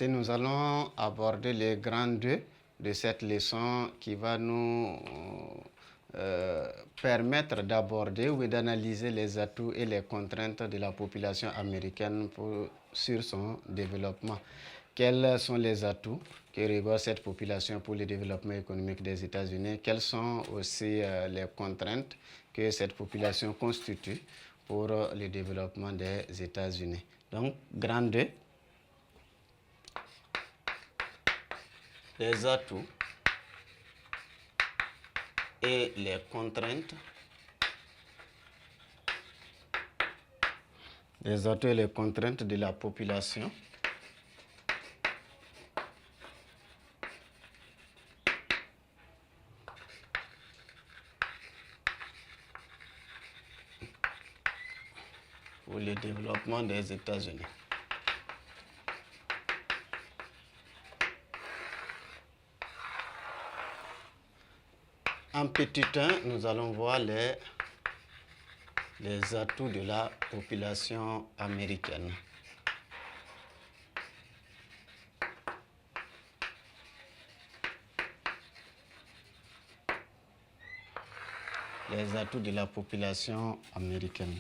Nous allons aborder les grands deux de cette leçon qui va nous permettre d'aborder ou d'analyser les atouts et les contraintes de la population américaine sur son développement. Quels sont les atouts que regorge cette population pour le développement économique des États-Unis? Quelles sont aussi les contraintes que cette population constitue pour le développement des États-Unis? Donc, grand 2. Les atouts et les contraintes. Les atouts et les contraintes de la population pour le développement des États-Unis. En petit 1, nous allons voir les atouts de la population américaine. Les atouts de la population américaine.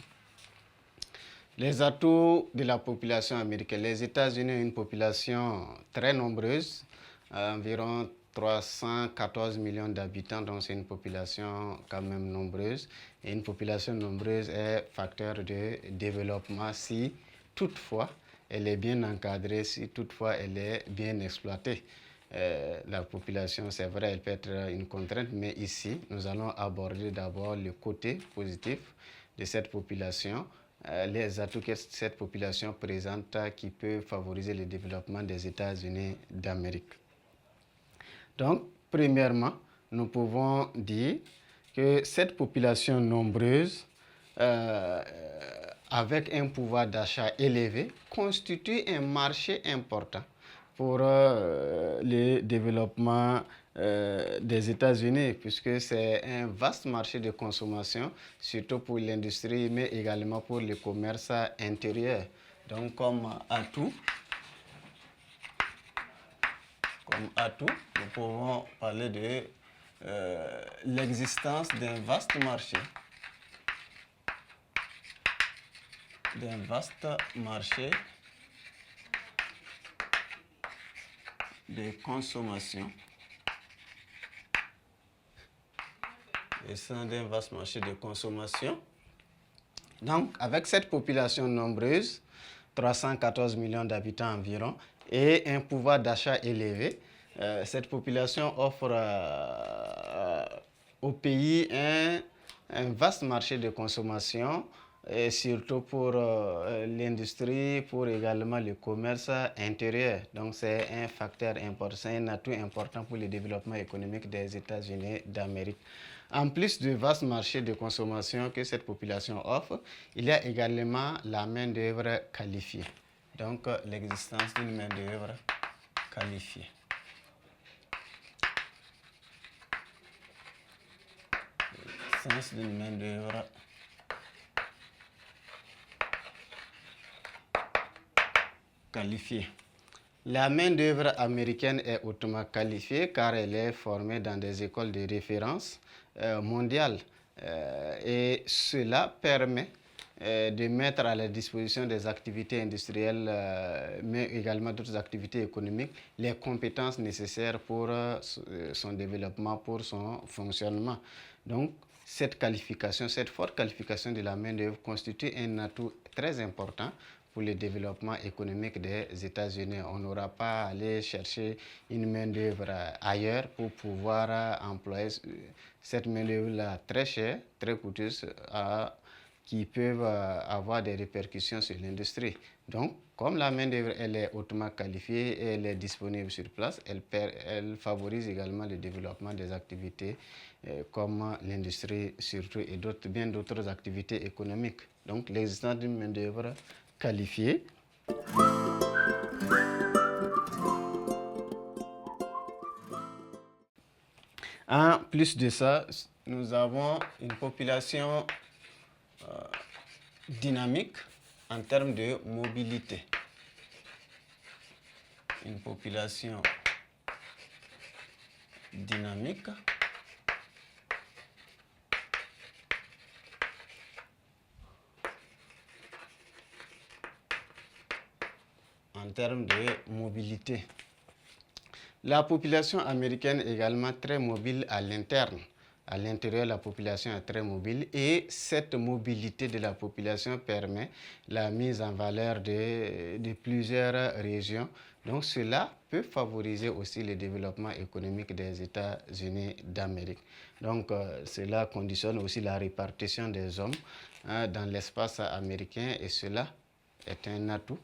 Les atouts de la population américaine. Les États-Unis ont une population très nombreuse, environ 314 millions d'habitants, donc c'est une population quand même nombreuse. Et une population nombreuse est facteur de développement si toutefois elle est bien encadrée, si toutefois elle est bien exploitée. La population, c'est vrai, elle peut être une contrainte, mais ici, nous allons aborder d'abord le côté positif de cette population, les atouts que cette population présente qui peuvent favoriser le développement des États-Unis d'Amérique. Donc, premièrement, nous pouvons dire que cette population nombreuse, avec un pouvoir d'achat élevé, constitue un marché important pour le développement des États-Unis, puisque c'est un vaste marché de consommation, surtout pour l'industrie, mais également pour le commerce intérieur. Donc, comme atout, nous pouvons parler de l'existence d'un vaste marché. De consommation. Et c'est d'un vaste marché de consommation. Donc, avec cette population nombreuse, 314 millions d'habitants environ, et un pouvoir d'achat élevé, cette population offre au pays un vaste marché de consommation, et surtout pour l'industrie, pour également le commerce intérieur. Donc c'est un facteur important, c'est un atout important pour le développement économique des États-Unis d'Amérique. En plus du vaste marché de consommation que cette population offre, il y a également la main-d'œuvre qualifiée. Donc l'existence d'une main-d'œuvre qualifiée. L'existence d'une main-d'œuvre qualifiée. La main-d'œuvre américaine est hautement qualifiée car elle est formée dans des écoles de référence mondiales. Et cela permet de mettre à la disposition des activités industrielles, mais également d'autres activités économiques, les compétences nécessaires pour son développement, pour son fonctionnement. Donc, cette qualification, cette forte qualification de la main-d'œuvre constitue un atout très important pour le développement économique des États-Unis. On n'aura pas à aller chercher une main-d'œuvre ailleurs pour pouvoir employer cette main-d'œuvre très chère, très coûteuse, qui peuvent avoir des répercussions sur l'industrie. Donc, comme la main-d'œuvre elle est hautement qualifiée et elle est disponible sur place, elle favorise également le développement des activités comme l'industrie surtout et bien d'autres activités économiques. Donc, l'existence d'une main-d'œuvre qualifiée. En plus de ça, nous avons une population dynamique en termes de mobilité. une population dynamique en termes de mobilité. La population américaine est également très mobile à l'interne. À l'intérieur, la population est très mobile et cette mobilité de la population permet la mise en valeur de plusieurs régions. Donc cela peut favoriser aussi le développement économique des États-Unis d'Amérique. Donc cela conditionne aussi la répartition des hommes dans l'espace américain et cela est un atout,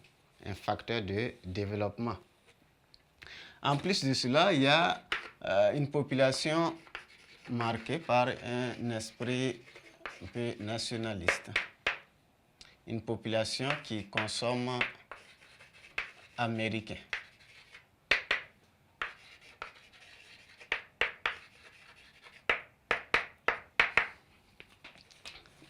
un facteur de développement. En plus de cela, il y a une population marquée par un esprit un peu nationaliste. Une population qui consomme américain.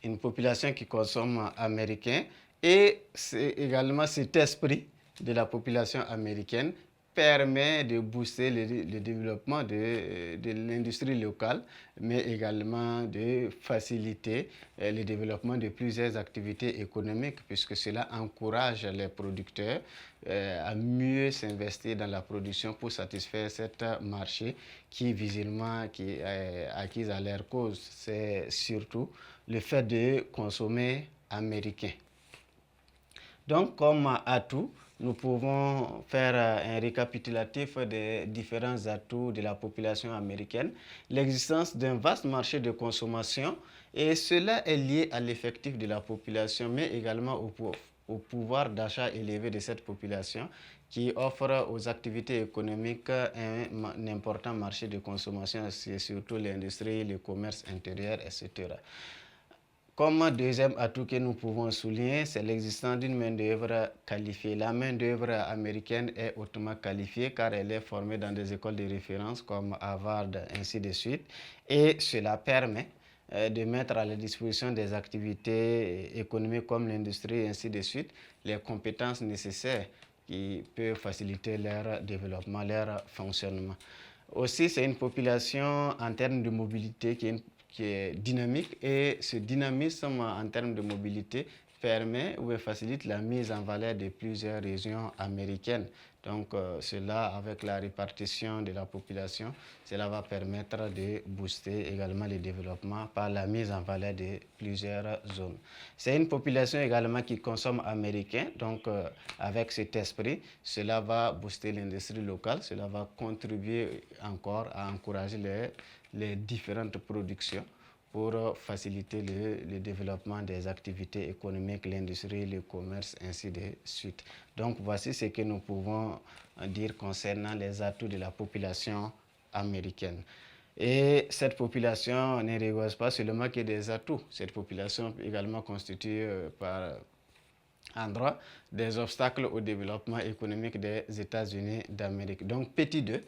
Une population qui consomme américain et c'est également cet esprit de la population américaine permet de booster le développement de l'industrie locale, mais également de faciliter le développement de plusieurs activités économiques, puisque cela encourage les producteurs à mieux s'investir dans la production pour satisfaire cet marché qui visiblement qui est acquis à leur cause. C'est surtout le fait de consommer américain. Donc, comme atout, nous pouvons faire un récapitulatif des différents atouts de la population américaine. L'existence d'un vaste marché de consommation et cela est lié à l'effectif de la population, mais également au pouvoir d'achat élevé de cette population qui offre aux activités économiques un important marché de consommation, c'est surtout l'industrie, le commerce intérieur, etc. Comme deuxième atout que nous pouvons souligner, c'est l'existence d'une main-d'œuvre qualifiée. La main-d'œuvre américaine est hautement qualifiée car elle est formée dans des écoles de référence comme Harvard, ainsi de suite. Et cela permet de mettre à la disposition des activités économiques comme l'industrie, ainsi de suite, les compétences nécessaires qui peuvent faciliter leur développement, leur fonctionnement. Aussi, c'est une population en termes de mobilité qui est dynamique et ce dynamisme en termes de mobilité permet ou facilite la mise en valeur de plusieurs régions américaines. Donc cela, avec la répartition de la population, cela va permettre de booster également le développement par la mise en valeur de plusieurs zones. C'est une population également qui consomme américain, donc avec cet esprit, cela va booster l'industrie locale, cela va contribuer encore à encourager les différentes productions pour faciliter le développement des activités économiques, l'industrie, le commerce, ainsi de suite. Donc voici ce que nous pouvons dire concernant les atouts de la population américaine. Et cette population ne repose pas seulement que des atouts. Cette population également constitue par endroit des obstacles au développement économique des États-Unis d'Amérique. Donc petit 2,